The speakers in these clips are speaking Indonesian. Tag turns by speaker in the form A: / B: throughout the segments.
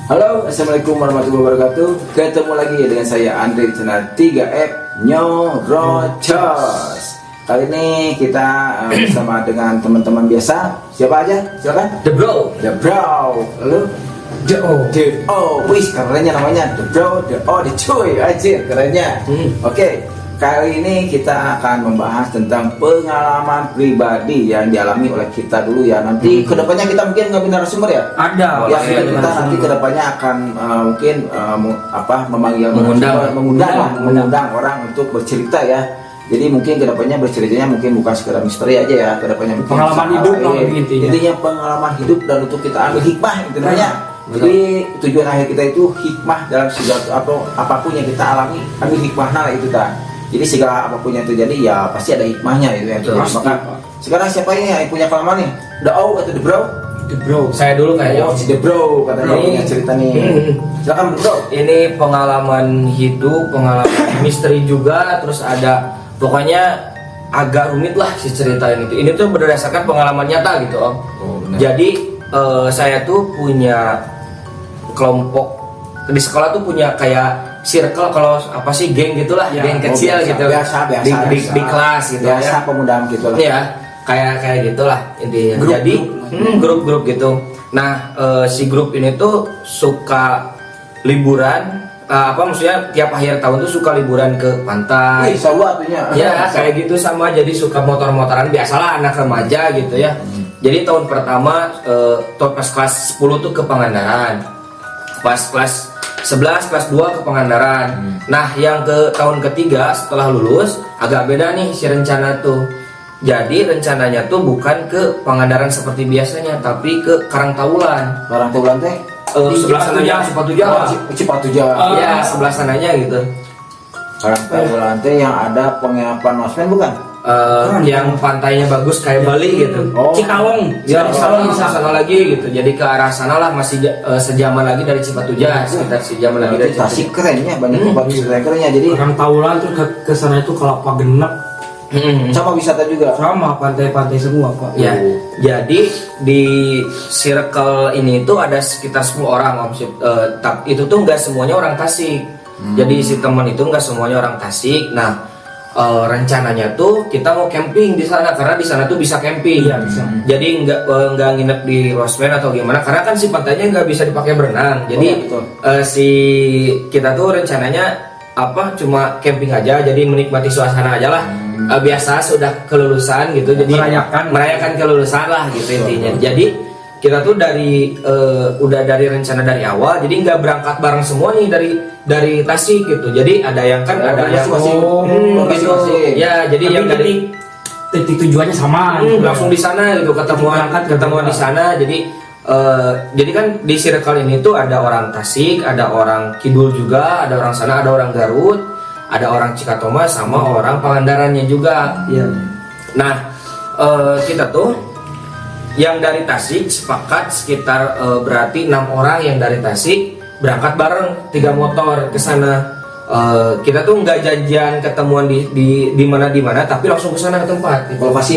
A: Halo, assalamualaikum warahmatullahi wabarakatuh. Ketemu lagi dengan saya Andre channel 3F Nyorocos. Kali ini kita bersama dengan teman-teman biasa. Siapa aja? Silakan.
B: The Bro.
A: Lalu
B: The O.
A: wis kerennya namanya The Bro, The O, The Cuy. Anjir, kerennya. Oke. Kali ini kita akan membahas tentang pengalaman pribadi yang dialami oleh kita dulu ya. Nanti kedepannya kita mungkin nggak benar narasumber ya.
B: Ada.
A: Ya, kita nanti kedepannya akan mungkin mengundang orang untuk bercerita ya. Jadi mungkin kedepannya berceritanya mungkin bukan sekedar misteri aja ya. Kedepannya mungkin
B: pengalaman hidup
A: intinya pengalaman hidup dan untuk kita ambil hikmah intinya. Jadi tujuan akhir kita itu hikmah dalam segala atau apapun yang kita alami, ambil hikmahnya lah itu kan. Jadi segala apapun yang terjadi ya pasti ada hikmahnya itu ya. Maka sekarang siapa ini yang punya pengalaman nih? The O atau The Bro?
B: The Bro. Saya dulu kayaknya.
A: Si The Bro katanya punya cerita nih. Silakan Bro.
B: Ini pengalaman hidup, pengalaman misteri juga, terus ada pokoknya agak rumit lah si ceritain itu. Ini tuh berdasarkan pengalaman nyata gitu Om. Jadi saya tuh punya kelompok di sekolah tuh punya kayak circle, kalau apa sih, geng gitulah ya, geng kecil
A: biasa,
B: gitu
A: biasa,
B: di kelas gitu
A: biasa
B: ya,
A: pemuda gitu lah
B: ya kayak gitulah intinya. Jadi grup gitu. Nah si grup ini tuh suka liburan, maksudnya tiap akhir tahun tuh suka liburan ke pantai.
A: Seru artinya
B: Ya kayak gitu sama, jadi suka motor-motoran biasalah anak remaja gitu ya. Jadi tahun pertama pas kelas 10 tuh ke Pangandaran, pas kelas 11, kelas 2 ke Pangandaran. Nah yang ke tahun ketiga setelah lulus agak beda nih si rencana tuh. Jadi rencananya tuh bukan ke Pangandaran seperti biasanya, tapi ke Karangtaulan.
A: Karangtaulan teh
B: sebelah sananya
A: Cipatu Jawa.
B: Ya sebelah sananya gitu.
A: Karangtaulan teh yang ada penginapan Wasmen bukan?
B: Yang pantainya bagus kayak Bali gitu.
C: Cikalong.
B: Ya, sana lagi gitu. Jadi ke arah sana lah, masih sejaman lagi dari Cipatujah, sekitar sejaman lagi dari
A: Tasik kerennya, banyak tempat wisata kerennya. Jadi
C: Karangtaulan tuh ke sana itu Kelapa Genep.
A: sama wisata juga.
C: Sama pantai-pantai semua, Pak.
B: Ya. Jadi di circle ini tuh ada sekitar 10 orang Om. Itu tuh nggak semuanya orang Tasik. Jadi si teman itu nggak semuanya orang Tasik. Nah, rencananya tuh kita mau camping di sana karena di sana tuh bisa camping.
C: Iya, bisa.
B: Jadi nggak nginep di Rosmen atau gimana, karena kan si pantainya nggak bisa dipakai berenang. Jadi si kita tuh rencananya cuma camping aja, jadi menikmati suasana aja lah. Biasa sudah kelulusan gitu, jadi merayakan kelulusan lah gitu intinya. Jadi kita tuh udah dari rencana dari awal, jadi nggak berangkat bareng semua nih dari Tasik gitu. Jadi ada yang ada yang gitu. Ya, jadi yang dari
C: titik tujuannya sama.
B: Langsung di sana gitu, ketemuan di sana. Jadi kan di circle ini tuh ada orang Tasik, ada orang Kidul juga, ada orang sana, ada orang Garut, ada orang Cikatoma, sama orang Pangandarannya juga.
C: Iya.
B: Nah, kita tuh yang dari Tasik sepakat sekitar berarti 6 orang yang dari Tasik berangkat bareng 3 motor ke sana. Kita tuh nggak janjian ketemuan di mana, tapi langsung ke sana ke tempat. Gitu.
A: Lokasi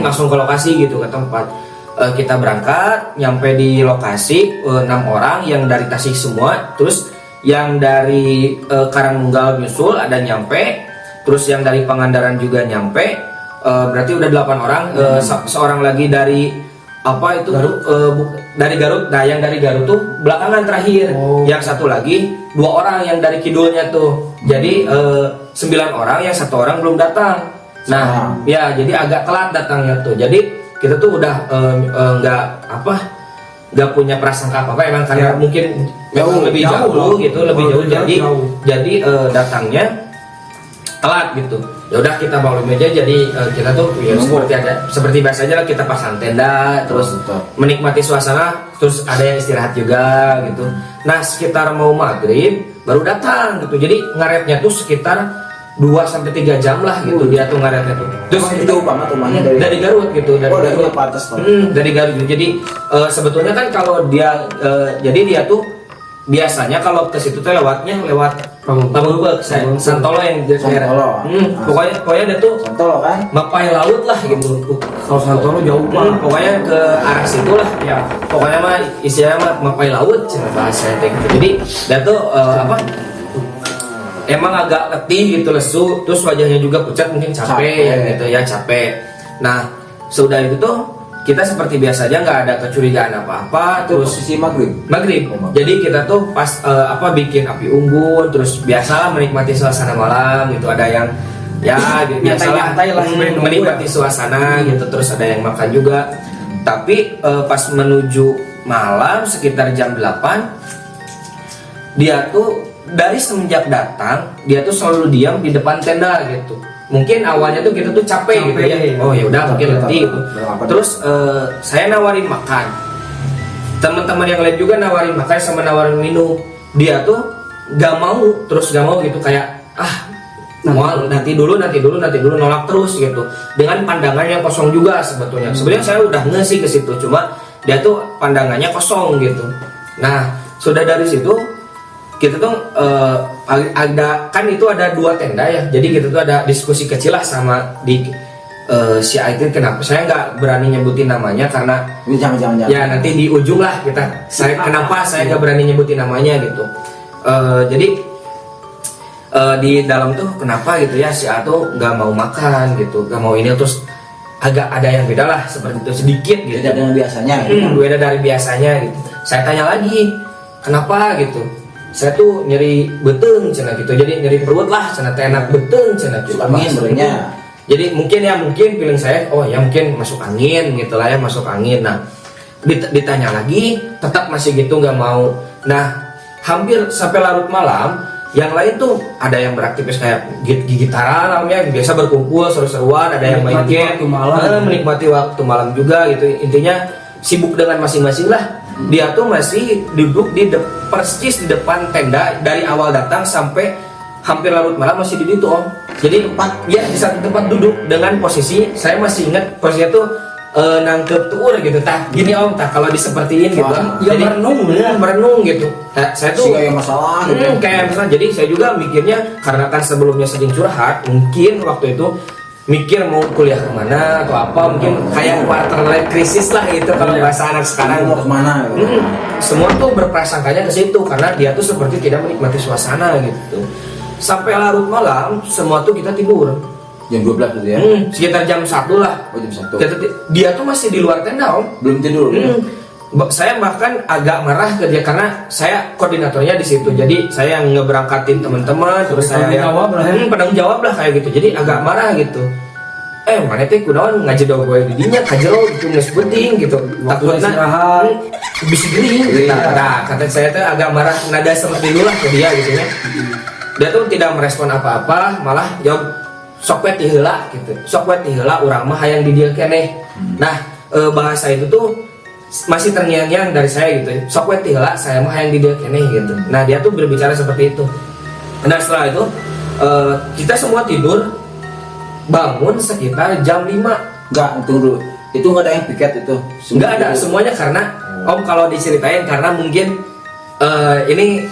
B: langsung ke lokasi gitu, ke tempat. Kita berangkat, nyampe di lokasi 6 orang yang dari Tasik semua, terus yang dari Karangnunggal nyusul ada nyampe, terus yang dari Pangandaran juga nyampe. Berarti udah 8 orang. Seorang lagi dari Garut. Dari Garut. Nah yang dari Garut tuh belakangan terakhir. Yang satu lagi 2 orang yang dari Kidulnya tuh. Jadi 9 orang, yang 1 orang belum datang. Nah ya jadi agak telat datangnya tuh. Jadi kita tuh udah nggak punya prasangka apa emang karena mungkin lebih jauh gitu, lebih jauh. Jadi datangnya telat gitu. Ya udah kita maklum aja, jadi kita tuh ya seperti biasanya lah, kita pasang tenda terus menikmati suasana, terus ada yang istirahat juga gitu. Nah sekitar mau maghrib baru datang gitu, jadi ngaretnya tuh sekitar 2-3 jam lah gitu dia tuh ngaretnya tuh. Terus
A: itu banget rumahnya
B: dari Garut gitu,
A: dari Garut pantas
B: dari Garut. Jadi sebetulnya kan kalau dia jadi dia tuh biasanya kalau ke situ tuh lewatnya lewat Pamubek, Santolo yang di daerah.
A: Santolo.
B: Pokoknya dia tuh
A: Santolo kan?
B: mapai laut lah gitu.
C: Kalau Santoro jauh banget.
B: Pokoknya ke arah situ lah.
C: Ya.
B: Pokoknya mah istilahnya mah mapai laut cina bahasa itu. Jadi dia tuh emang agak letih gitu, lesu, terus wajahnya juga pucat, mungkin capek. Gitu ya, capek. Nah, sudah itu tuh kita seperti biasa aja, nggak ada kecurigaan apa-apa.
A: Itu
B: Terus
A: posisi maghrib.
B: maghrib.
A: Oh, maghrib.
B: Jadi kita tuh pas bikin api unggun, terus biasalah menikmati suasana malam gitu. Ada yang ya gitu, biasalah
C: Nyantai-nyantai lah sambil nunggu
B: menikmati suasana gitu. Terus ada yang makan juga. Tapi pas menuju malam sekitar jam 8, dia tuh dari semenjak datang dia tuh selalu diam di depan tenda gitu. Mungkin awalnya tuh kita tuh capek gitu ya. Oh ya udah mungkin letih gitu. Terus saya nawarin makan. Teman-teman yang lain juga nawarin makan sama nawarin minum. Dia tuh gak mau, terus gak mau gitu kayak mau nanti dulu nolak terus gitu. Dengan pandangan yang kosong juga sebetulnya. Sebenarnya saya udah nge sih ke situ, cuma dia tuh pandangannya kosong gitu. Nah, sudah dari situ kita tuh ada kan itu ada 2 tenda ya, jadi kita tuh ada diskusi kecil lah sama di si Aitin. Kenapa saya nggak berani nyebutin namanya karena
A: Jangan.
B: ya nanti di ujung lah kenapa saya nggak berani nyebutin namanya gitu. Jadi di dalam tuh kenapa gitu ya si A tuh nggak mau makan gitu, nggak mau ini, terus agak ada yang beda lah seperti itu sedikit gitu.
A: Beda dengan biasanya.
B: Beda dari biasanya gitu. Saya tanya lagi kenapa gitu. Saya tuh nyeri beteng cina gitu, jadi nyeri perut lah cina, enak beteng cina gitu.
A: Angin sebenarnya.
B: Jadi mungkin feeling saya, oh ya mungkin masuk angin gitu lah ya, masuk angin. Nah ditanya lagi tetap masih gitu nggak mau. Nah hampir sampai larut malam, yang lain tuh ada yang beraktivitas kayak gitaran ya, biasa berkumpul seru-seruan, ada yang main game, menikmati waktu malam juga gitu. Intinya sibuk dengan masing-masing lah. Dia tuh masih duduk persis di depan tenda dari awal datang sampai hampir larut malam masih di situ om. Jadi di satu tempat duduk dengan posisi, saya masih ingat posisinya tuh nangkep tuur gitu. Gini om, kalau disepertiin gitu.
C: Ya
B: merenung gitu. Saya tuh
A: kayak masalah gitu.
B: Kayak masalah. Jadi saya juga mikirnya karena kan sebelumnya sering curhat, mungkin waktu itu mikir mau kuliah kemana atau apa, mungkin kayak quarter life crisis lah gitu kalau bahasa anak sekarang.
A: Mau kemana gitu.
B: Semua tuh berprasangkanya ke situ karena dia tuh seperti tidak menikmati suasana gitu. Sampai larut malam semua tuh kita tidur.
A: Jam 12 gitu ya.
B: Sekitar jam 1 lah.
A: Oh, jam 1.
B: Dia tuh masih di luar tenda om.
A: Belum tidur.
B: Saya bahkan agak marah ke dia karena saya koordinatornya di situ. Jadi saya yang ngeberangkatin teman-teman, terus saya yang penanggung jawab lah kayak gitu. Jadi agak marah gitu. Mana teh kunaon ngajedog gue didinya kajero gitu geus penting gitu. Takutna bisa gering. Nah, kata saya tuh agak marah, nada seperti itulah ke dia gitu ya. Dia tuh tidak merespon apa-apa, malah jawab sok we ti heula gitu. Sok we ti heula urang mah hayang di dieu keneh. Nah, bahasa itu tuh masih terngiang-ngiang dari saya gitu. Sok we ti heula saya mah hayang di dieu keneh gitu. Nah, dia tuh berbicara seperti itu. Nah, setelah itu kita semua tidur, bangun sekitar jam 5.
A: Enggak, tunggu dulu. Itu enggak ada yang piket itu.
B: Enggak ada, semuanya karena om kalau diceritain karena mungkin ini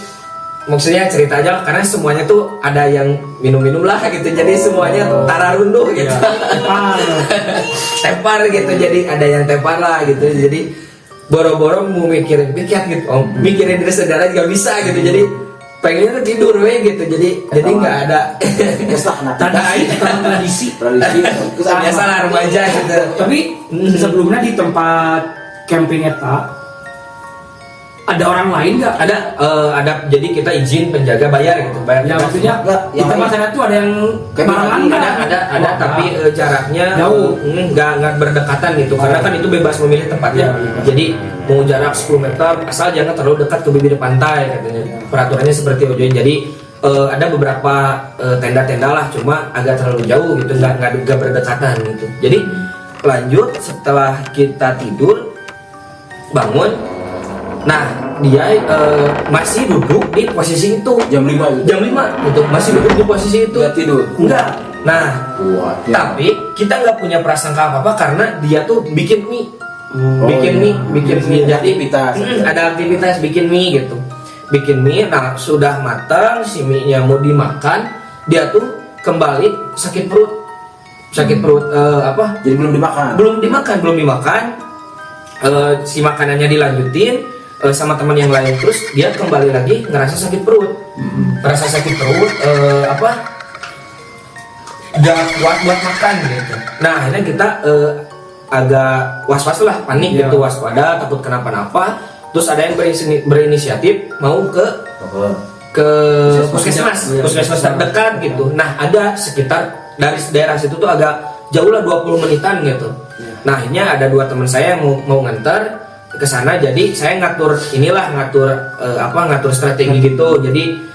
B: maksudnya cerita aja lah, karena semuanya tuh ada yang minum-minum lah gitu, jadi semuanya tararunduh gitu. Tepar gitu, jadi ada yang tepar lah gitu, jadi boro-boro mau mikirin piket gitu om, mikirin diri sendiri juga bisa gitu, jadi pengennya tuh tidur gitu, jadi nggak ada
C: tradisi
B: biasa lah remaja gitu.
C: Tapi sebelumnya di tempat camping eta ada orang lain nggak?
B: Ada, jadi kita izin penjaga bayar gitu, bayar.
C: Ya maksudnya di tempat sana tuh ada yang marangan
B: ada tapi jaraknya jauh, nggak berdekatan gitu, karena kan itu bebas memilih tempatnya. Jadi mau jarak 10 meter asal jangan terlalu dekat ke bibir pantai katanya. Peraturannya seperti itu. Jadi ada beberapa tenda-tenda lah, cuma agak terlalu jauh gitu, nggak berdekatan gitu. Jadi lanjut setelah kita tidur bangun. Nah, dia masih duduk di posisi itu
A: jam 5
B: gitu, masih duduk di posisi itu.
A: Nggak tidur?
B: Enggak. Nah, tapi kita nggak punya prasangka apa-apa karena dia tuh bikin mie. Bikin mie. Jadi
A: aktivitas.
B: Ada aktivitas bikin mie gitu. bikin mie. Nah sudah matang, si mie-nya mau dimakan, dia tuh kembali sakit perut.
A: Jadi belum dimakan.
B: Belum dimakan. Si makanannya dilanjutin sama teman yang lain, terus dia kembali lagi ngerasa sakit perut. Gak kuat buat makan gitu. Nah akhirnya kita agak was-was lah, panik gitu, waspada, takut kenapa-napa. Terus ada yang berinisiatif mau ke puskesmas terdekat gitu. Nah ada sekitar dari daerah situ tuh agak jauh lah, 20 menitan gitu. Nah akhirnya ada 2 teman saya yang mau nganter ke sana. Jadi saya ngatur strategi gitu. Jadi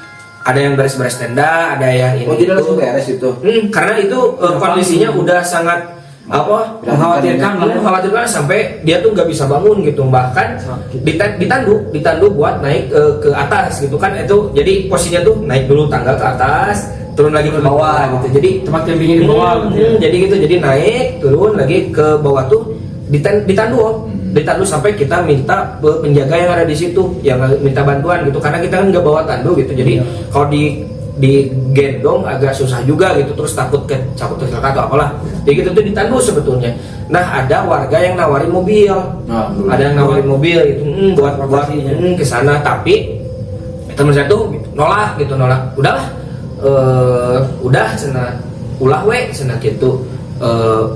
B: ada yang beres-beres tenda, ada yang ini.
A: Jadi langsung beres itu.
B: Karena itu kondisinya udah sangat mengkhawatirkan sampai dia tuh nggak bisa bangun gitu, bahkan ditandu buat naik ke atas gitu kan. Itu jadi posisinya tuh naik dulu tangga ke atas, turun lagi ke bawah gitu. Jadi
C: tempat campingnya di bawah
B: jadi gitu, jadi naik turun lagi ke bawah tuh ditandu sampai kita minta penjaga yang ada di situ yang minta bantuan gitu, karena kita kan nggak bawa tandu gitu. Jadi kalau digendong agak susah juga gitu, terus takut kecelakaan atau apalah. Jadi gitu tuh ditandu sebetulnya. Nah ada warga yang nawarin mobil, gitu buat ke sana, tapi teman saya tuh nolak. Udahlah, udah cina ulah we cina gitu,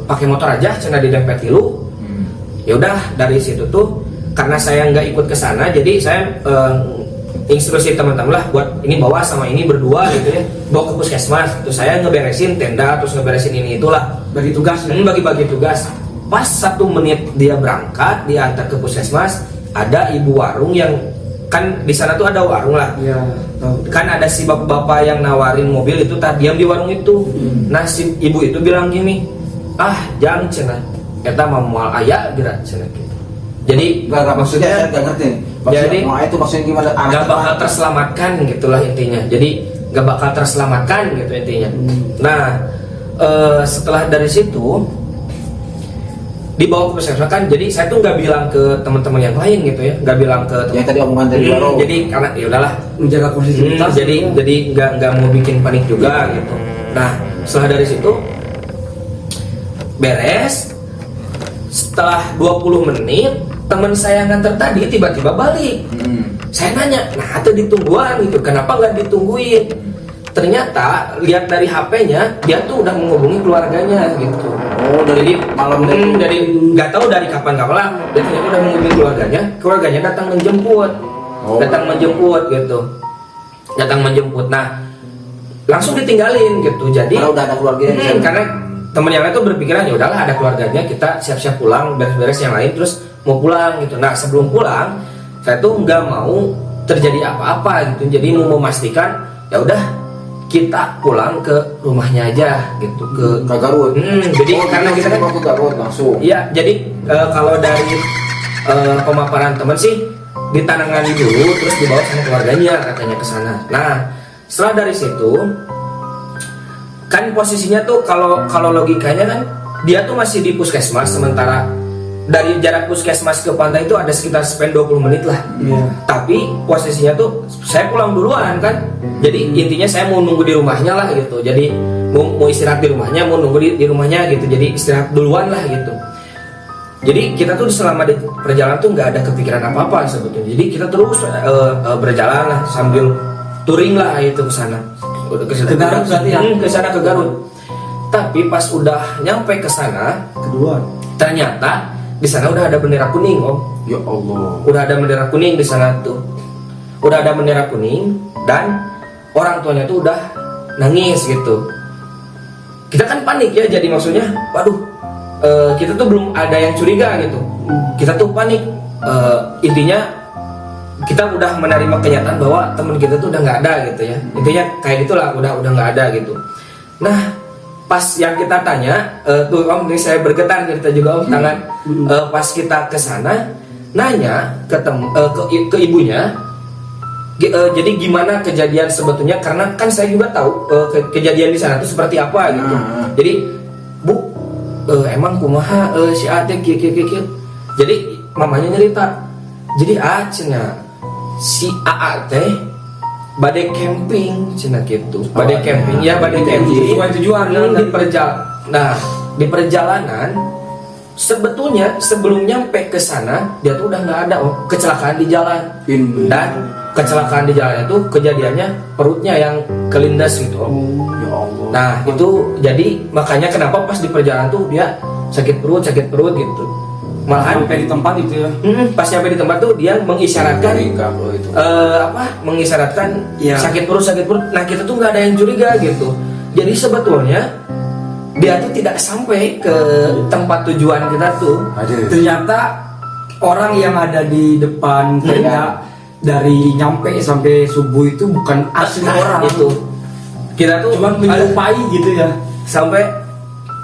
B: pakai motor aja cina didempet dulu. Ya udah dari situ tuh karena saya nggak ikut ke sana, jadi saya instruksi teman-teman lah buat ini bawa sama ini berdua gitu ya, bawa ke puskesmas gitu. Saya ngeberesin tenda, terus ngeberesin ini itulah,
C: bagi tugas
B: bagi tugas. Pas 1 menit dia berangkat diantar ke puskesmas, ada ibu warung yang kan di sana tuh ada warung lah
C: ya,
B: kan ada si bapak-bapak yang nawarin mobil itu diam di warung itu. Nah si ibu itu bilang gini, jangan cina kita mau ayah gerak cina gitu. Jadi
A: nggak maksudnya saya nggak ngerti.
B: Jadi
A: itu maksudnya gimana?
B: Nggak bakal terselamatkan gitulah intinya. Jadi nggak bakal terselamatkan gitu intinya. Nah setelah dari situ dibawa ke puskesmas kan, jadi saya tuh nggak bilang ke teman-teman yang lain gitu ya, nggak bilang ke
A: yang tadi omongan dari baru.
B: Jadi karena ya udahlah
C: menjaga posisi
B: jadi nggak mau bikin panik juga gitu. Nah setelah dari situ beres, setelah 20 menit teman saya nganter tadi tiba-tiba balik. Saya nanya, nah itu ditungguan gitu, kenapa nggak ditungguin? Ternyata lihat dari HP-nya dia tuh udah menghubungi keluarganya gitu.
A: Oh dari malam itu.
B: Jadi nggak tahu dari kapan lah, dia ternyata udah menghubungi keluarganya datang menjemput, datang menjemput. Nah langsung ditinggalin gitu. Jadi
A: karena udah ada keluarganya.
B: Karena temen yang lain tuh berpikiran ya udahlah ada keluarganya, kita siap-siap pulang, beres-beres yang lain terus mau pulang gitu. Nah sebelum pulang saya tuh nggak mau terjadi apa-apa gitu, jadi mau memastikan ya udah kita pulang ke rumahnya aja gitu, ke
A: Garut.
B: Jadi karena kita kan
A: ke Garut langsung.
B: Iya, jadi kalau dari pemaparan teman sih ditanangani dulu terus dibawa sama keluarganya katanya ke sana. Nah setelah dari situ kan posisinya tuh kalau logikanya kan dia tuh masih di puskesmas, sementara dari jarak puskesmas ke pantai itu ada sekitar spend 20 menit lah. Tapi posisinya tuh saya pulang duluan kan, jadi intinya saya mau nunggu di rumahnya lah gitu. Jadi mau istirahat di rumahnya, mau nunggu di rumahnya gitu, jadi istirahat duluan lah gitu. Jadi kita tuh selama di perjalanan tuh nggak ada kepikiran apa-apa sebetulnya. Jadi kita terus berjalan lah sambil touring lah itu ke sana. Ke Garut berarti ya? Ke sana ke Garut. Tapi pas udah nyampe ke sana, ternyata di sana udah ada bendera kuning, Om.
A: Ya Allah.
B: Udah ada bendera kuning di sana tuh. Udah ada bendera kuning dan orang tuanya tuh udah nangis gitu. Kita kan panik ya, jadi maksudnya, waduh, kita tuh belum ada yang curiga gitu. Kita tuh panik. Intinya kita udah menerima kenyataan bahwa teman kita tuh udah nggak ada gitu ya. Intinya kayak gitulah, udah nggak ada gitu. Nah pas yang kita tanya, tuh Om, ini saya bergetar kita juga Om tangan. Pas kita ke sana nanya ke ibunya, jadi gimana kejadian sebetulnya, karena kan saya juga tahu kejadian di sana itu seperti apa gitu. Jadi Bu, emang kumaha si Ate kieu. Jadi mamanya nyerita. Jadi si AA teh badai camping cina gitu. Badai camping ya, badai camping.
C: Sesuai tujuan.
B: Di perjalanan sebetulnya sebelum nyampe ke sana dia tuh udah nggak ada kecelakaan di jalan. Dan kecelakaan di jalan itu kejadiannya perutnya yang kelindas gitu.
A: Ya Allah.
B: Nah itu jadi makanya kenapa pas di perjalanan tuh dia sakit perut gitu. Malahan
C: Sampai di tempat itu ya.
B: pas nyampe di tempat tuh dia mengisyaratkan
A: itu.
B: mengisyaratkan
C: Ya.
B: sakit perut. Nah kita tuh nggak ada yang curiga gitu. Jadi sebetulnya dia tuh tidak sampai ke tempat tujuan kita tuh.
C: Ternyata orang yang ada di depan tenda dari nyampe sampai subuh itu bukan asli orang.
B: Itu kita tuh
C: Cuma menyerupai gitu ya.
B: sampai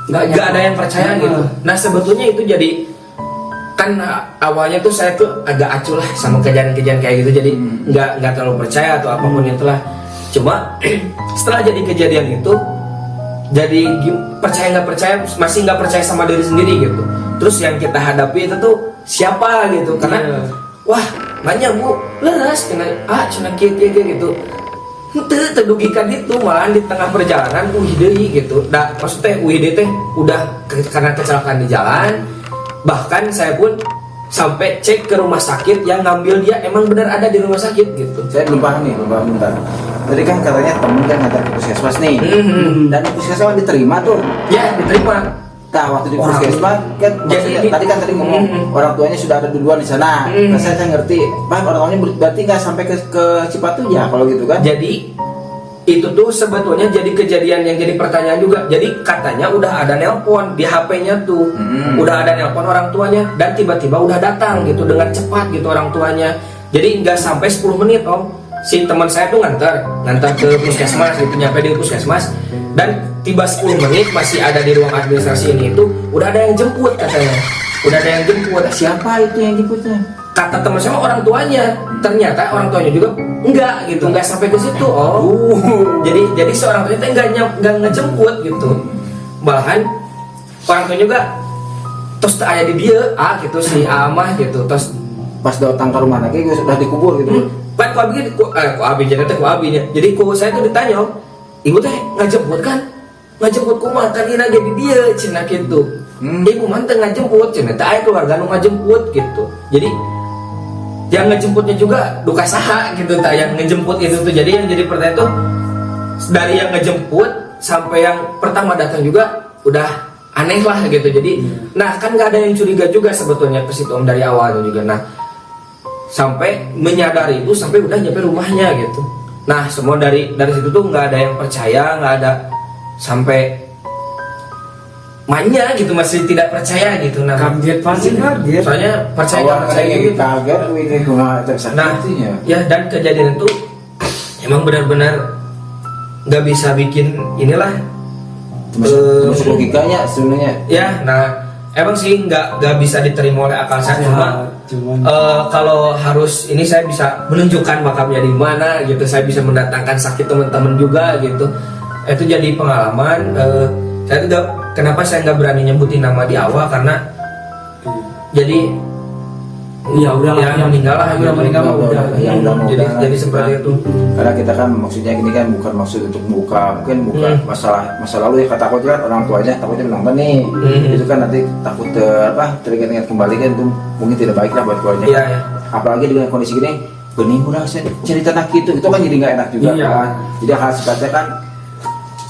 B: nggak ada yang percaya gitu. Nah sebetulnya itu jadi kan awalnya tuh saya tuh agak acuh lah sama kejadian-kejadian kayak gitu, jadi nggak terlalu percaya atau apapun itulah. Cuma setelah jadi kejadian itu jadi percaya nggak percaya, masih nggak percaya sama diri sendiri gitu. Terus yang kita hadapi itu tuh siapa gitu, karena wah nanya bu leras kena cina gitu itu terdugikan itu malah di tengah perjalanan deui gitu. Nah maksudnya teh udah karena kecelakaan di jalan. Bahkan saya pun sampai cek ke rumah sakit yang ngambil dia emang benar ada di rumah sakit gitu.
A: Saya belum paham bentar. Tadi kan katanya temen kan ngantar ke puskesmas nih. Dan di puskesmas diterima tuh.
B: Ya diterima.
A: Nah waktu di puskesmas kan maksudnya, tadi ngomong orang tuanya sudah ada duluan di sana. Nah saya ngerti, Pak orang tuanya berarti nggak sampai ke Cipatu ya kalau gitu kan?
B: Jadi itu tuh sebetulnya jadi kejadian yang jadi pertanyaan juga. Jadi katanya udah ada nelpon di HP-nya tuh, udah ada nelpon orang tuanya dan tiba-tiba udah datang gitu dengan cepat gitu orang tuanya. Jadi nggak sampai 10 menit si teman saya tuh ngantar ke puskesmas gitu, nyampe di puskesmas dan tiba 10 menit masih ada di ruang administrasi ini itu udah ada yang jemput katanya. Udah ada yang jemput.
A: Siapa itu yang jemputnya?
B: Kata teman saya orang tuanya, ternyata orang tuanya juga enggak gitu, enggak sampai ke situ. Jadi seorang tuanya enggak ngejemput gitu. Malahan orang tuanya juga terus ada di dia gitu si Amah gitu. Terus
A: Pas datang ke rumah lagi sudah dikubur gitu.
B: Pak ku abi jadi ku saya tuh ditanya, ibu teh ngajemput kan? Ngajemput kumaha tadi lagi di dia cenah gitu. Ibu mantan ngajemput cenah teh aya keluarga nu ngajemput gitu. Jadi yang ngejemputnya juga duka saha gitu, tak yang ngejemput itu tuh. Jadi yang jadi pertanyaan tuh dari yang ngejemput sampai yang pertama datang juga udah aneh lah gitu. Jadi nah kan nggak ada yang curiga juga sebetulnya ke situ dari awalnya juga. Nah sampai menyadari itu sampai udah nyampe rumahnya gitu. Nah semua dari situ tuh nggak ada yang percaya, nggak ada sampai manya gitu, masih tidak percaya gitu. Nah
C: Kaget pasti kaget.
B: soalnya percaya gitu.
A: Kaget ini cuma
B: Nah ya dan kejadian itu emang benar-benar nggak bisa bikin inilah
A: masuk logikanya sebenarnya.
B: ya. Nah emang sih nggak bisa diterima oleh akal saya. Cuma kalau harus ini saya bisa menunjukkan makamnya di mana gitu, saya bisa mendatangkan sakit teman-teman juga gitu. Itu jadi pengalaman. Saya tidak, kenapa saya nggak berani nyebutin nama di awal karena jadi
C: ya udah
B: yang meninggal lah, jadi seperti itu.
A: Karena kita kan maksudnya gini kan bukan maksud untuk buka masalah masa lalu ya, kata aku kan orang tuanya takutnya menonton nih. Itu kan nanti takut teringat kembali kan, itu mungkin tidak baik lah buat keluarga.
B: Ya.
A: Apalagi dengan kondisi gini bening udah cerita nak itu kan jadi nggak enak juga kan. Jadi hal seperti kan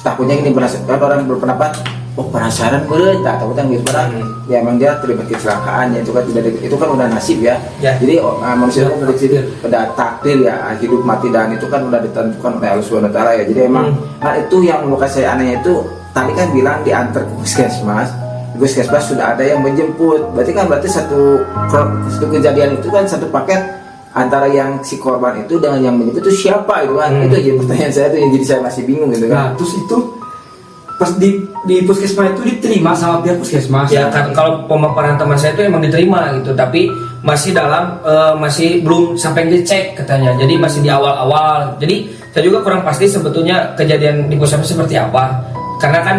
A: takutnya gini, kan orang berpendapat penasaran tak takutnya gitu kan. Ya emang dia terlibat kecelakaan ya, itu kan itu kan udah nasib ya. Jadi manusia kan udah takdir ya, hidup mati dan itu kan udah ditentukan oleh Allah Subhanahu wa taala ya. Jadi emang itu yang luka saya anehnya itu tadi kan bilang diantar ke puskesmas. Di puskesmas sudah ada yang menjemput. Berarti satu kejadian itu kan satu paket antara yang si korban itu dengan yang menjemput itu siapa itu kan. Itu jadi pertanyaan saya tuh yang jadi saya masih bingung gitu kan.
C: Nah terus itu pas di puskesmas itu diterima sama pihak puskesmas
B: ya kan. Kalau pemaparan teman saya itu emang diterima gitu, tapi masih dalam masih belum sampai dicek katanya, jadi masih di awal-awal. Jadi saya juga kurang pasti sebetulnya kejadian di puskesmas seperti apa. karena kan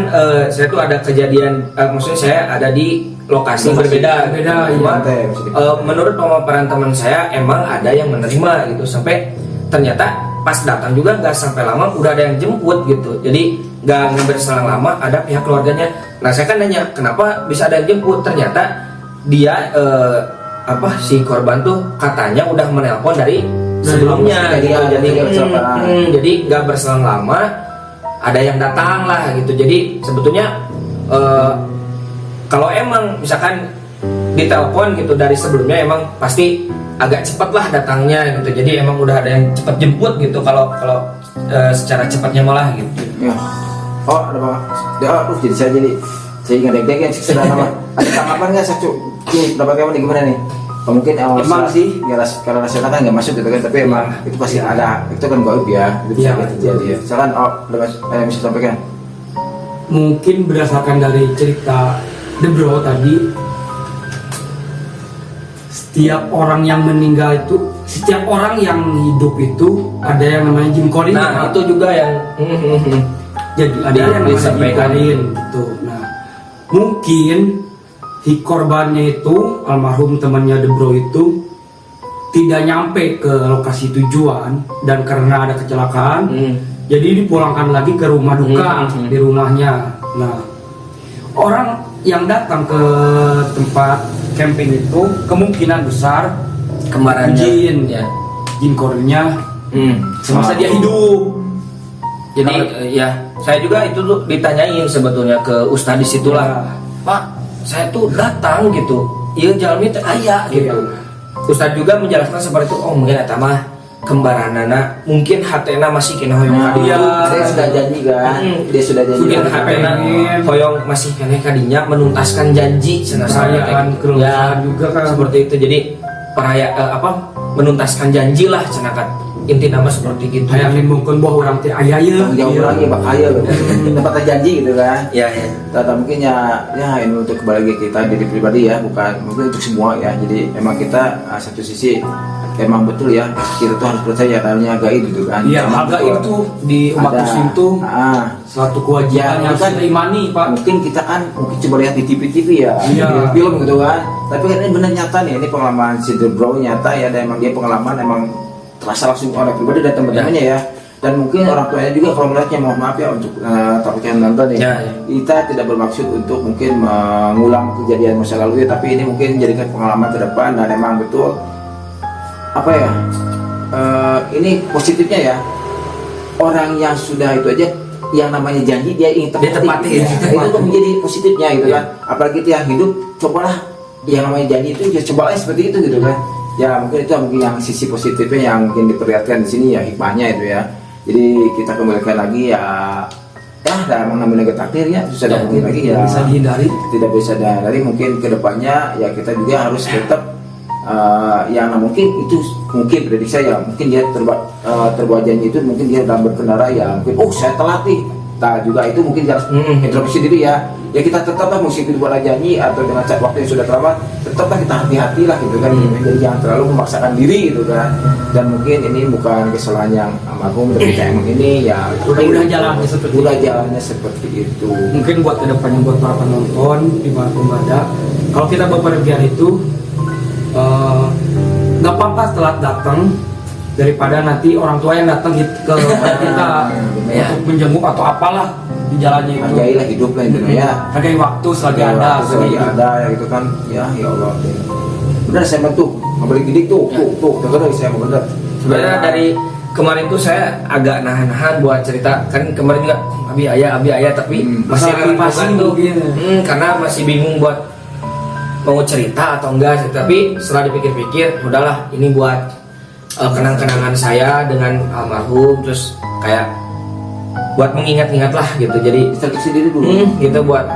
B: saya tuh ada kejadian, maksudnya saya ada di lokasi berbeda.
C: Berbeda,
B: Cuma,
A: iya.
B: menurut pemaparan teman saya emang ada yang menerima gitu, sampai ternyata pas datang juga nggak sampai lama udah ada yang jemput gitu. Jadi nggak berselang lama ada pihak keluarganya. Nah saya kan nanya kenapa bisa ada yang jemput, ternyata dia si korban tuh katanya udah menelpon dari sebelumnya gitu. Jadi nggak berselang lama ada yang datang lah gitu. Jadi sebetulnya kalau emang misalkan ditelepon gitu dari sebelumnya emang pasti agak cepat lah datangnya gitu. Jadi emang udah ada yang cepat jemput gitu kalau secara cepatnya malah gitu.
A: Ya. Oh, ada apa? Ya, jadi saya ingat deg-degan sih sudah nama. Ada tanggapan nggak Sakcu? Ini pendapat kamu nih gimana nih? Mungkin
C: Emang sih
A: ya, karena nasional kan nggak masuk gitu kan, tapi emang itu pasti ada, itu kan gaib ya, itu bisa terjadi ya. Silakan, bisa sampaikan.
C: mungkin berdasarkan dari cerita The Bro tadi, setiap orang yang meninggal itu, setiap orang yang hidup itu ada yang namanya Jim Corin.
B: Nah itu juga yang
C: jadi ada yang namanya Jim Corin gitu. Nah mungkin korbannya itu almarhum temannya The Bro itu tidak nyampe ke lokasi tujuan, dan karena ada kecelakaan jadi dipulangkan lagi ke rumah duka di rumahnya. Nah orang yang datang ke tempat camping itu kemungkinan besar
B: kembarannya ya.
C: Jin Corinnya semasa dia hidup.
B: Jadi ya saya juga itu tuh ditanyain sebetulnya ke Ustadz di situlah, Pak saya tuh datang gitu, iya jalan itu ayah gitu. Ustadz juga menjelaskan seperti itu. Oh mungkin eta mah kembaranana, mungkin hatena masih kena hoyong kadinya.
A: Dia sudah janji kan, dia sudah janji.
B: Mungkin hatena hoyong masih kena kadinya menuntaskan janji
C: Perayaan kelulusan juga kan
B: seperti itu. Jadi menuntaskan janji lah cenakan. Inti nama seperti gitu.
C: kayak limbungkan bahwa orang teh ayah ya
A: Jauh lagi bakaya loh. Dapat janji gitu kan.
B: Ya ya.
A: Tata mungkin ya ini untuk kebahagiaan kita diri pribadi ya, bukan mungkin untuk semua ya. Jadi emang kita satu sisi emang betul ya, kita tuh harus percaya namanya gaib gitu kan.
C: Iya, harga itu di umat muslim itu suatu kewajiban yang harus kita imani, Pak.
A: Mungkin kita kan coba lihat di TV-TV ya, di film gitu kan. Tapi kan ini benar nyata nih, ini pengalaman si The Bro nyata ya, dan emang dia pengalaman emang terasa langsung oleh pribadi dan teman-temannya ya. Dan mungkin orang tuanya juga kalau melihatnya, mohon maaf ya untuk takutnya nonton nih. Kita tidak bermaksud untuk mungkin mengulang kejadian masa lalu ya, tapi ini mungkin menjadikan pengalaman ke depan. Dan emang betul apa ya, ini positifnya ya, orang yang sudah itu aja yang namanya janji dia ingin tepati ya. Itu tuh menjadi positifnya gitu kan. Apalagi kita yang hidup, cobalah yang namanya janji itu ya cobalah seperti itu gitu kan. Ya mungkin itu mungkin yang sisi positifnya yang mungkin diperlihatkan di sini ya, hikmahnya itu ya. Jadi kita kembalikan lagi ya dalam namanya takdir ya, susah mungkin lagi ya,
C: bisa dihindari,
A: tidak bisa dihindari. Mungkin kedepannya ya kita juga harus tetap yang mungkin itu mungkin prediksi saya, mungkin dia terbuat janji itu, mungkin dia dalam berkendara ya mungkin saya telat nih. Nah juga itu mungkin harus introspeksi diri ya. Ya kita tetaplah meskipun buat janji atau dengan waktu yang sudah terlambat, tetaplah kita hati-hati lah gitu kan. Jadi jangan terlalu memaksakan diri gitu kan. Dan mungkin ini bukan kesalahan yang almarhum, tapi emang ini ya
C: udah jalannya seperti
A: itu.
C: Mungkin buat kedepannya buat para penonton dimanapun berada, kalau kita bepergian itu nggak apa-apa telat datang, daripada nanti orang tua yang datang ke kita untuk menjenguk atau apalah di jalannya itu.
A: Hargailah hidup lah itu ya.
C: Hargai waktu selagi ada,
A: ya gitu kan. Ya Allah. Benar saya bantu. Ngebeli gidik tuh dengar saya mau bener.
B: Sebenarnya dari kemarin tuh saya agak nahan-nahan buat cerita, kan kemarin juga abi ayah tapi masih ragu tuh karena masih bingung buat mau cerita atau enggak sih. Tapi setelah dipikir-pikir udahlah, ini buat kenang-kenangan saya dengan almarhum, terus kayak buat mengingat-ingat lah gitu. Jadi
A: introspeksi diri dulu
B: gitu buat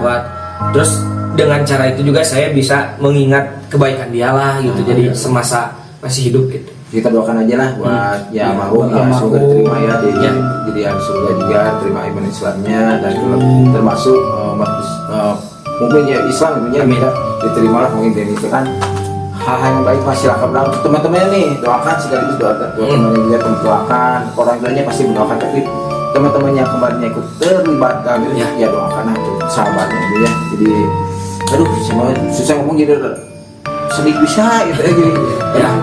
B: terus dengan cara itu juga saya bisa mengingat kebaikan dia lah gitu. Jadi semasa masih hidup gitu.
A: Kita doakan aja lah buat ya almarhum ya, semoga diterima ya jadi ahli surga juga, terima iman Islamnya, dan termasuk mungkin ya Islam tentunya bisa diterima lah mungkin. Dan itu kan hal-hal yang baik, masih silakan untuk teman-temannya nih, doakan sekaligus doakan teman-temannya juga, doakan orang tuanya pasti mendoakan, tapi teman-temannya kemarinnya ikut terlibat dalam itu ya doakan itu sahabatnya gitu ya. Jadi aduh susah ngomong jadi sedih bisa gitu ya. Jadi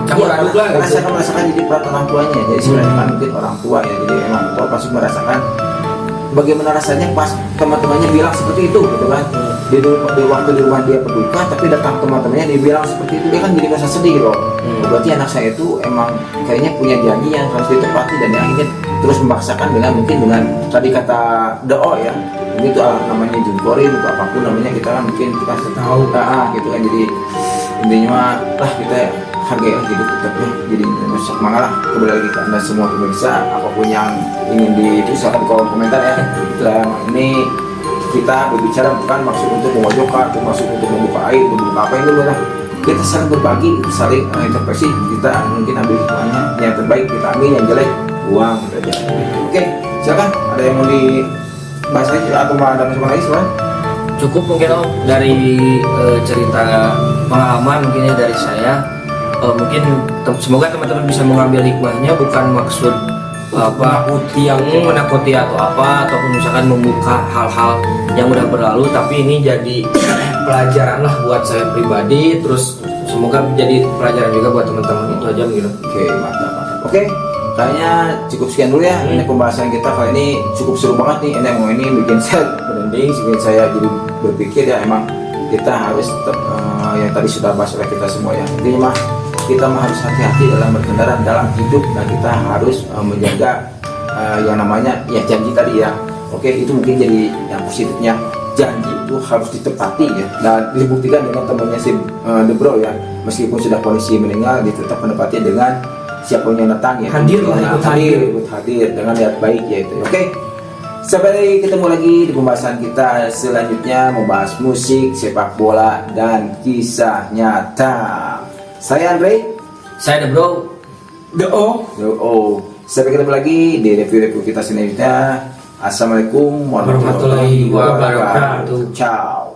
B: campur aduk lah gitu.
A: merasakan jadi peran orang tuanya. Jadi sebenarnya kan mungkin orang tua ya. Jadi emang tua pasti merasakan bagaimana rasanya pas teman-temannya bilang seperti itu gitu kan. Di waktu di rumah dia berduka, tapi datang teman-temannya dia bilang seperti itu, dia kan jadi merasa sedih gitu. Berarti anak saya itu emang kayaknya punya janji yang harus ditepati, dan dia akhirnya terus memaksakan dengan tadi kata doa ya, mungkin itu namanya jungkorin atau apapun namanya, kita kan mungkin kita tahu gitu kan. Jadi intinya lah kita hargai hidup tetap ya. Jadi semangat lah. Kembali lagi ke anda semua pemirsa, apapun yang ingin dituliskan di kolom komentar ya. Ini kita berbicara bukan maksud untuk memojokkan, atau maksud untuk membuka aib, untuk membuka apa itu lah. Kita saling berbagi, saling intervensi. Kita mungkin ambil hikmahnya, yang terbaik kita ambil, yang jelek buang gitu aja. Oke, silakan. Ada yang mau dibahas lagi atau mau ada masukan lagi silakan.
B: Cukup mungkin Om dari cerita pengalaman mungkin ya dari saya. Mungkin semoga teman-teman bisa mengambil hikmahnya, bukan maksud menakuti atau apa, ataupun misalkan membuka hal-hal yang udah berlalu, tapi ini jadi pelajaran lah buat saya pribadi, terus semoga menjadi pelajaran juga buat teman-teman. Itu aja gitu.
A: Oke, mantap. Oke, kayaknya cukup sekian dulu ya. Ini pembahasan kita kali ini cukup seru banget nih. Ini bikin saya merinding, bikin saya jadi berpikir ya, emang kita harus tetap yang tadi sudah bahas oleh kita semua ya. Intinya kita harus hati-hati dalam berkendara dalam hidup, dan kita harus menjaga yang namanya ya janji tadi ya. Oke, itu mungkin jadi yang positifnya, janji itu harus ditepati ya, dan dibuktikan dengan temannya si Debro ya, meskipun sudah kondisi meninggal, dia tetap menepati dengan siapanya datang ya, ikut hadir dengan niat baik ya itu. Oke, sampai ketemu lagi di pembahasan kita selanjutnya, membahas musik, sepak bola, dan kisah nyata. Saya Andre,
B: saya Debro,
A: sampai ketemu lagi di review kita selanjutnya. Assalamualaikum warahmatullahi wabarakatuh. Ciao.